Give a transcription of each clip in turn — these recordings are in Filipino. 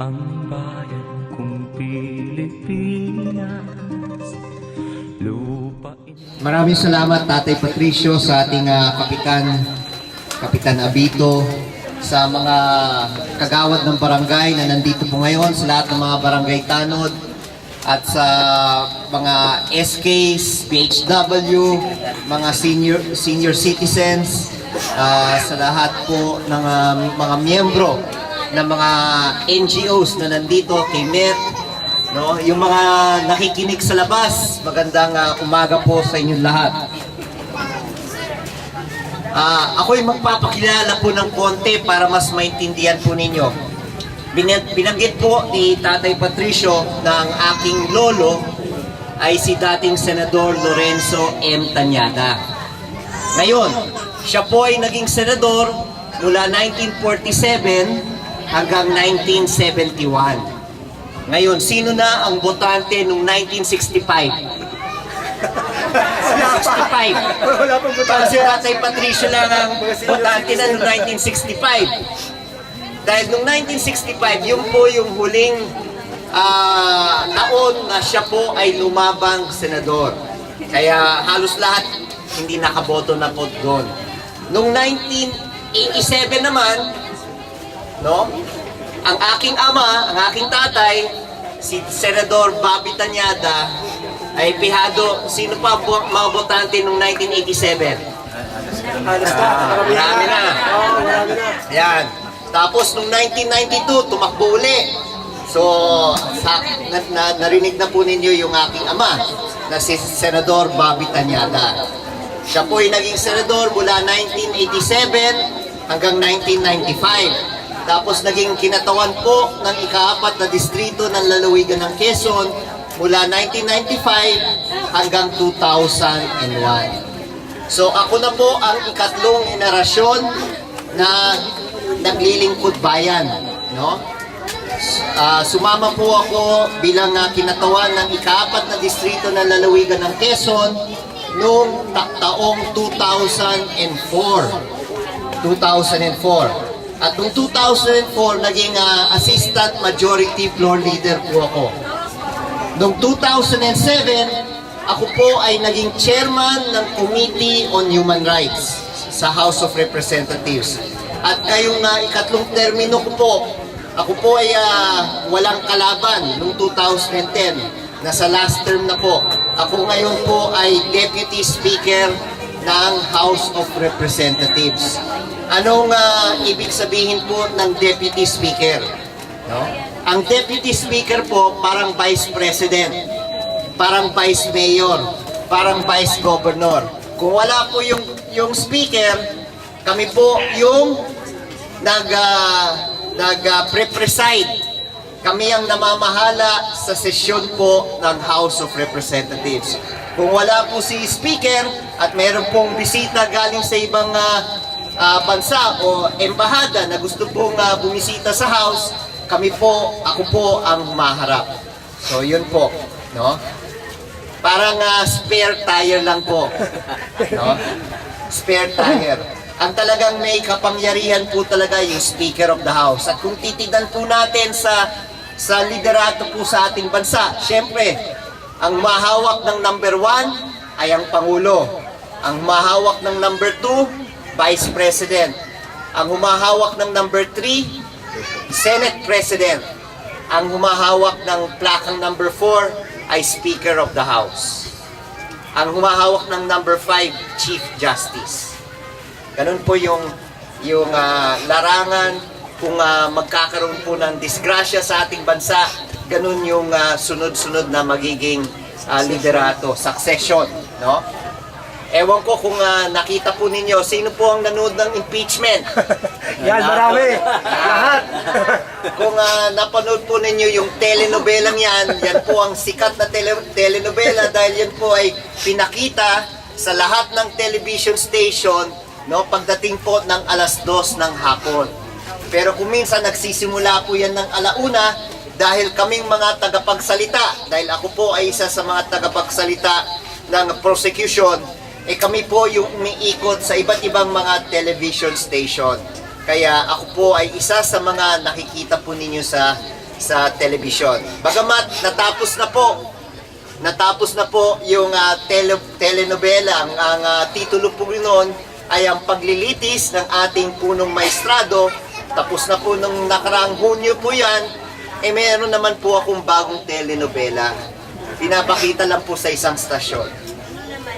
ang bayan kong Pilipinas, lupain. Maraming salamat Tatay Patricio sa ating Kapitan Abito, sa mga kagawad ng barangay na nandito po ngayon, sa lahat ng mga barangay tanod, at sa mga SKs, PHW, mga senior citizens, sa lahat po ng mga miyembro ng mga NGOs na nandito, kay Met, no? Yung mga nakikinig sa labas, magandang umaga po sa inyong lahat. Ako'y magpapakilala po ng konti para mas maintindihan po ninyo. Binanggit po ni Tatay Patricio na ang aking lolo ay si dating Senador Lorenzo M. Tañada. Ngayon, siya po ay naging senador mula 1947 hanggang 1971. Ngayon, sino na ang botante noong 1965? 65. Wala pang butante. Kasi Tatay Patricio lang ang botante na noong 1965. Dahil noong 1965, yun po yung huling taon na siya po ay lumabang senador. Kaya halos lahat hindi nakaboto na po doon. Noong 1987 naman, no, ang aking ama, ang aking tatay, si Senador Bobby Tañada, ay pihado. Sino pa ang mga botante noong 1987? Alas na. Marami na. Marami na. Yan. Tapos noong 1992, tumakbo uli. So, narinig na po ninyo yung aking ama na si Senador Bobby Tañada. Siya po ay naging senador mula 1987 hanggang 1995. Tapos naging kinatawan po ng ika-4 na distrito ng lalawigan ng Quezon mula 1995 hanggang 2001. So ako na po ang ikatlong henerasyon na naglilingkod bayan, no? Sumama po ako bilang kinatawan ng ika-4 na distrito ng lalawigan ng Quezon noong taong 2004. At noong 2004, naging assistant majority floor leader po ako. Noong 2007, ako po ay naging chairman ng Committee on Human Rights sa House of Representatives. At ngayong ikatlong termino ko po, ako po ay walang kalaban noong 2010. Nasa last term na po. Ako ngayon po ay Deputy Speaker ng House of Representatives. Anong ibig sabihin po ng Deputy Speaker? No? Ang Deputy Speaker po parang Vice President, parang Vice Mayor, parang Vice Governor. Kung wala po yung Speaker, kami po yung nag-preside. Kami ang namamahala sa sesyon po ng House of Representatives. Kung wala po si Speaker at meron pong bisita galing sa ibang bansa o embahada na gusto pong bumisita sa House, ako po ang humaharap. So yun po, no? Parang spare tire lang po, no? Spare tire. Ang talagang may kapangyarihan po talaga yung Speaker of the House. At kung titignan po natin sa liderato po sa ating bansa, syempre, ang mahawak ng number 1 ay ang Pangulo. Ang mahawak ng number 2, Vice President. Ang humahawak ng number 3, Senate President. Ang humahawak ng plakang number 4 ay Speaker of the House. Ang humahawak ng number 5, Chief Justice. Ganun po yung larangan. Kung magkakaroon po ng disgrasya sa ating bansa, ganun yung sunod-sunod na magiging liderato, succession, no? Ewan ko kung nakita po ninyo, sino po ang nanood ng impeachment? Yan, marami. Lahat. Kung napanood po ninyo yung telenobelang yan po ang sikat na telenovela dahil yan po ay pinakita sa lahat ng television station, no, pagdating po ng alas 2 ng hapon. Pero kung minsan nagsisimula po yan ng alauna dahil kaming mga tagapagsalita, dahil ako po ay isa sa mga tagapagsalita ng prosecution, kami po yung umiikot sa iba't ibang mga television station. Kaya ako po ay isa sa mga nakikita po ninyo sa sa telebisyon. Bagamat natapos na po yung telenovela. Ang titulo po noon ay ang paglilitis ng ating punong maestrado. Tapos na po nung nakaraang Hunyo po yan, meron naman po akong bagong telenovela. Pinapakita lang po sa isang stasyon.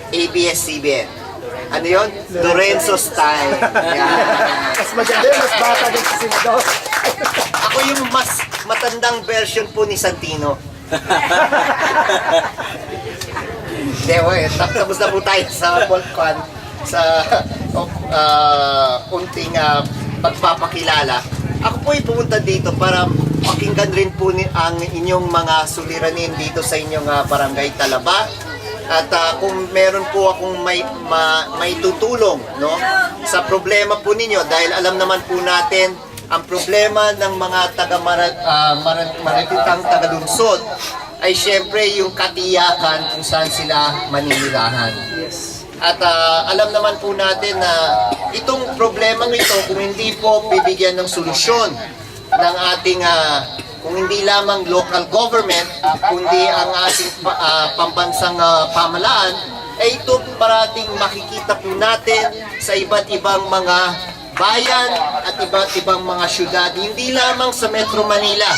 ABS-CBN. Ano yun? Lorenzo's Time. Yan. Mas maganda, mas bata din si Senador. Ako yung mas matandang version po ni Santino. Dewe, tapos na po tayo sa Volcan sa unting pagpapakilala. Ako po ay pumunta dito para pakinggan rin po ang inyong mga suliranin dito sa inyong barangay Talaba. At kung meron po akong may tutulong, no, sa problema po ninyo, dahil alam naman po natin ang problema ng mga marititang tagalungsod ay syempre yung katiyakan kung saan sila maninirahan. Yes. At alam naman po natin na itong problemang ito, kung hindi po bibigyan ng solusyon ng ating kung hindi lamang local government, kundi ang ating pambansang pamalaan, ay ito parating makikita po natin sa iba't ibang mga bayan at iba't ibang mga syudad, hindi lamang sa Metro Manila,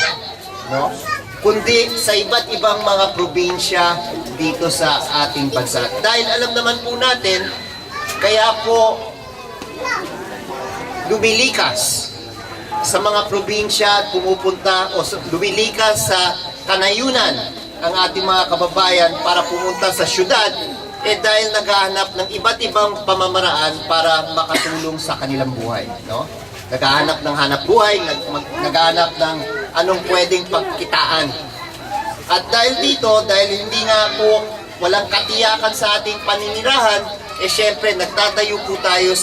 no? Kundi sa iba't ibang mga probinsya dito sa ating bansa. Dahil alam naman po natin, kaya po lumilikas sa mga probinsya, pumupunta o lumilikas sa kanayunan ang ating mga kababayan para pumunta sa syudad, dahil naghahanap ng iba't ibang pamamaraan para makatulong sa kanilang buhay, no? Naghahanap ng hanap buhay, naghahanap ng anong pwedeng pagkitaan. At dahil dito, dahil hindi nga po walang katiyakan sa ating paninirahan, syempre nagtatayo po tayo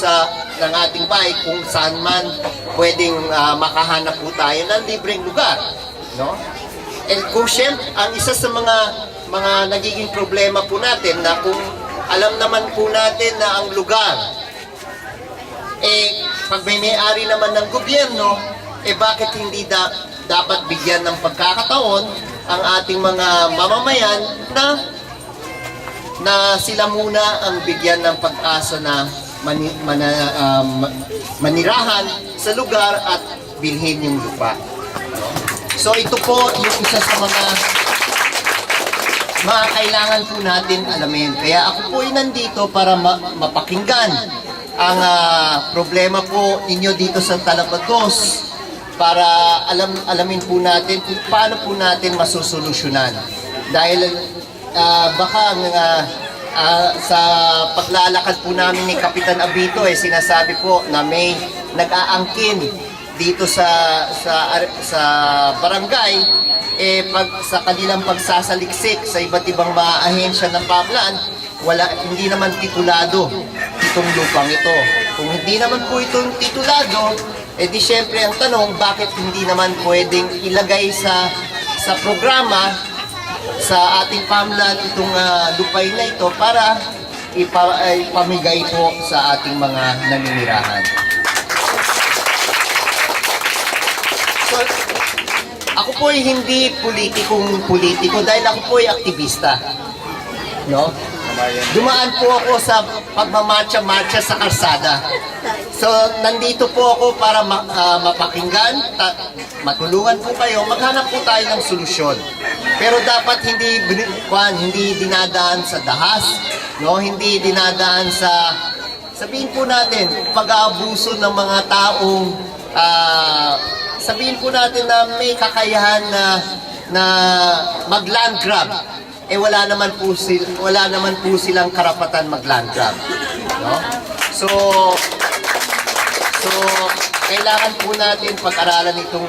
ng ating bahay kung saan man pwedeng makahanap po tayo ng libreng lugar, no? And kung syempre, ang isa sa mga nagiging problema po natin na kung alam naman po natin na ang lugar pag may may-ari naman ng gobyerno, bakit hindi dapat bigyan ng pagkakataon ang ating mga mamamayan na sila muna ang bigyan ng pag-asa na manirahan sa lugar at bilhin yung lupa. So ito po yung isa sa mga kailangan po natin alamin. Kaya ako po ay nandito para mapakinggan ang problema po ninyo dito sa Talabados, para alamin po natin kung paano po natin masusolusyonan. Dahil baka sa paglalakad po namin ni Kapitan Abito, sinasabi po na may nag-aangkin dito sa barangay, pag sa kanilang pagsasaliksik sa iba't ibang mga ahensya ng pamahalaan, hindi naman titulado itong lupang ito. Kung hindi naman po itong titulado, di syempre ang tanong, bakit hindi naman pwedeng ilagay sa programa sa ating pamahalaan itong lupay na ito para ipamigay po sa ating mga naninirahan. So, ako po ay hindi politiko dahil ako po ay aktivista, no? Dumaan po ako sa pagmamarcha-marcha sa kalsada. So, nandito po ako para mapakinggan, matulungan po kayo, maghanap po tayo ng solusyon. Pero dapat hindi dinadaan sa dahas, no? Hindi dinadaan sa, sabihin po natin, pag-aabuso ng mga taong, sabihin po natin na may kakayahan na mag-land grab. Wala naman po silang karapatan mag-land grab, no? So kailangan po natin pag-aralan itong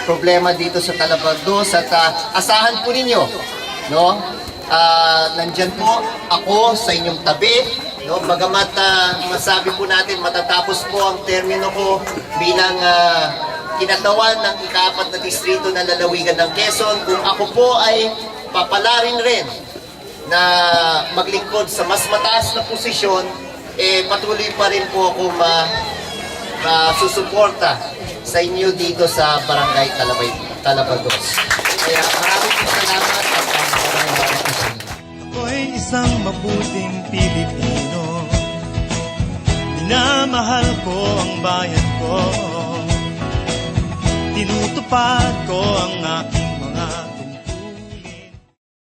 problema dito sa Talabados at asahan po ninyo, no? Nandyan po ako sa inyong tabi, no? Bagamat masabi po natin matatapos po ang termino ko bilang kinatawan ng ika-4 na distrito ng lalawigan ng Quezon, kung ako po ay papalarin rin na maglingkod sa mas mataas na posisyon, patuloy pa rin po ako susuporta sa inyo dito sa Barangay Talabay. Talabados. Kaya maraming salamat at maraming salamat sa inyo. Ako'y isang mabuting Pilipino. Minamahal ko ang bayan ko. Tinutupad ko ang aking